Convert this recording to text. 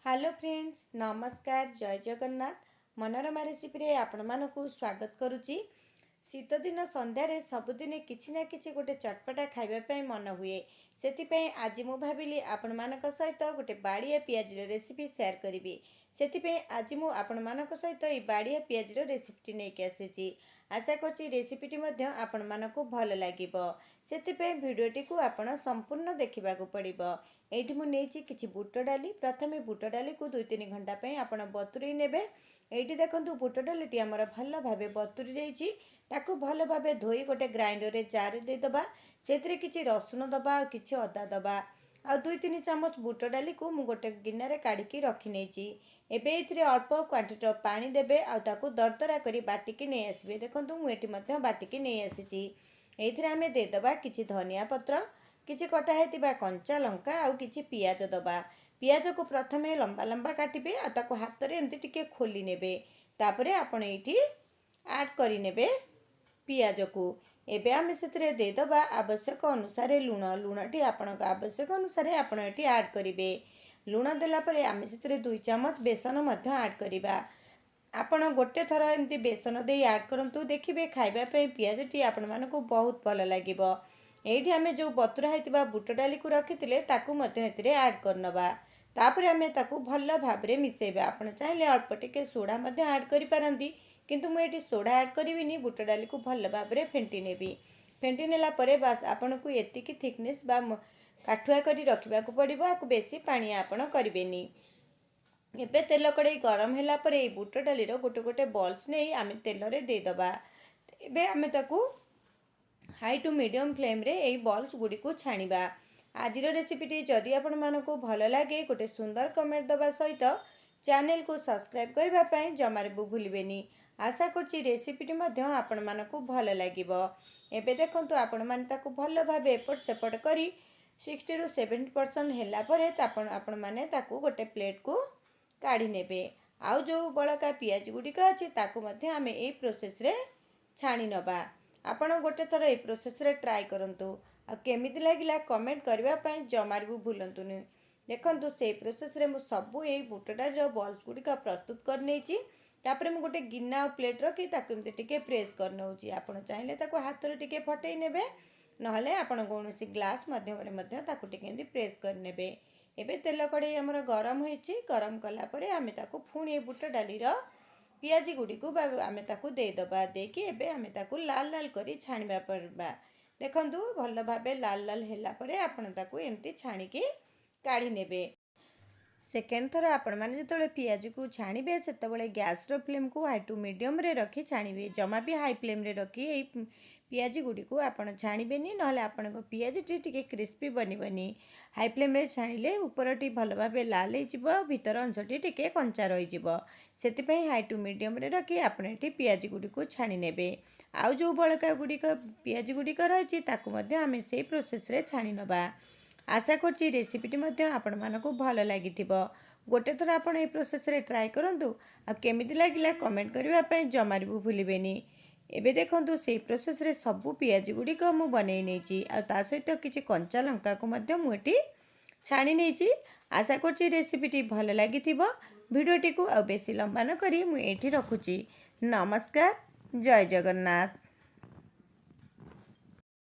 Hello friends, नमस्कार। जय Jagannath. Manorama recipe आपण मानकु स्वागत करुच्ची। शीत दिन संध्यारे सबुदिने किछि ना किछि गोटे चटपटा खाइबा मन हुए। से आज मु भाविली आपण मानक सहित गोटे बाड़िया पियाज रेसिपी शेयर करी। से आज मु आपण मानक सहित ये बाड़िया पियाज रेसिपी नहीं आसी। आशा करछि रेसिपीटी आपण मानकु भल लागिबो। से भिडियोटी को आपण संपूर्ण देखा पड़ो। ये मुझे किसी बुट डाली प्रथम बुट डाली को 2-3 घंटा आप बतुरी ने। ये देखो बुट डाली आमर भल भाव बतुरी जाकू भल भाव धोई गोटे ग्राइंडर जार देदबा। से किसी रसुण दबा और किसी अदा दबा आ 2-3 चामच बुट डाली को मु गोटे गिन्ना काढ़ी रखी नहीं। एवं ये अल्प क्वांटिटी पानी देबे आउ दरदरा करी बाटिकी नहीं आसबे। देखो मुझे बाटिकी नहीं आसी। ये आम देदबा किसी धनिया पत्र, किसी कटा है कंचा लंका आउ किसी पियाज दबा। पियाज को प्रथम लंबा लंबा काटिबे आ हाथ में एमती टिके खोली नेबे। तापरे आपण एठी ऐड करि नेबे पियाज को। एबे आमे सेतरे देदबा आवश्यक अनुसार लुण। लुणटी आपणक आवश्यक अनुसार आपण एठी ऐड करिवे। लुण देला परे आमे सेतरे 2 चामच बेसन मध्य ऐड करिबा। आपण गोटे थर एमती बेसन दे ऐड करंतु, देखिबे खाइबा पे पियाजटी आपण मानको बहुत भल लागिबो। एठी आमे जो बतुरा हेतिबा बुट डाली को रखिथिले ताकू मध्य हेतिरे ऐड करनबा। तापरे आमे ताकू भल भाबरे मिसेबा। आपण चाहिले अल्प टिके सोडा मध्य ऐड करि पारंती, किंतु मु एठी सोडा ऐड करिविनी। बुट डाली को भल भाबरे फेंटी नेबी। फेंटी नेला परे बास आपनकू एतिकी थिकनेस बा काठुआ करी रखिबा को पड़िबो। आकू बेसी पानी आपण करिवेनी। एबे तेल कड़े गरम होला परे बुट डाली गोटे गोटे बॉल्स नहीं आमे तेल रे दे दबा। एबे आमे ताकू हाई टू मीडियम फ्लेम रे यही बॉल्स गुड़ी को छाणिबा। आजिर रेसिपीटी जदि आपण मानकू भल लगे गोटे सुंदर कमेंट दबा सहित चैनल को सब्सक्राइब करबा पई जमारे भूलिबेनी। आशा करछि रेसिपीटी मध्य आपण मानकू भल लागिबो। एबे देखंतु आपण मान ताकू भल भाबे एपट सेपट करी 60 ରୁ 70% ହେଲା ପରେ आपण माने ताकू गोटे प्लेट को काढ़ी नेबे। आउ जो बड़का पियाज गुड़िक अच्छी ताकू मध्य आमे ए प्रोसेस रे छाणी नबा। आपण गोटे थर ए प्रोसेस रे ट्राई करंतु। आ केमिति लागिला कमेंट करबा पई जमार भी भूलंतुनी। देखंतु से प्रोसेस रे मु सबु ए बुटडार जो बॉल्स गुड़िक प्रस्तुत कर नेची। तापरे मु गोटे गिन्ना प्लेट रखी ताकू एमती टिके प्रेस कर नउची। आपण चाहिले ताकू हाथ रे टिके फटई नेबे, नहले आपण कोनोसी ग्लास माध्यम रे मध्य ताकू टिके एमती प्रेस कर नेबे। एबे तेल कड़े हमर गरम होईची। गरम कला परे आमे ताकू फुणी बुट डाली रो पियाज गुड़ी को आमे ताकू दे दबा। देकी एबे आमे ताकू लाल लाल करी छाणिबा परबा। देखंतु भल भाबे लाल लाल हैला परे आपण ताकू एमती छाणिकी काढ़ी नेबे। सेकेंड थर आपण माने जतले पियाज को छाणिबे सेतबेले गैस रो फ्लेम को हाई टू मीडियम रे रखी छाणिबे। जमा भी हाई फ्लेम रे रखी ए पियाज गुड़ी को आपण छाणिबेनी, नहले आपण को पियाज टिके क्रिस्पी बनिबनी। हाई फ्लेम रे छाणिले ऊपरटी भल भाबे लाल हो जिवो, भीतर अंशटी टिके कंचा रही जिवो। सेति पई हाई टू मीडियम रे रखी आपण एटी पियाज गुड़ी को छाणी नेबे। आउ जो बळका गुड़िक पियाज गुड़िक रही ताकू मध्य आमे सेही प्रोसेस रे छाणी नबा। आशा करछि रेसिपीटी मध्य आपण मानकू भल लागिथिबो। गोटे थर आपण ए प्रोसेस रे ट्राई करंतु। आ केमिति लागिला कमेंट करबा पई जमार भी भूलिबेनी। एबे देखंतु से प्रोसेस रे सबु पियाज गुड़िक मु बनै नेची। आ ता सहित किछि कंचा लंका को मध्य मु एटी छाणी नेची। आशा करछि रेसिपीटी भल लागिथिबो। भिडियोटी को आ बेसी लंबा न करी मु एठी रखुची। नमस्कार। जय जगन्नाथ।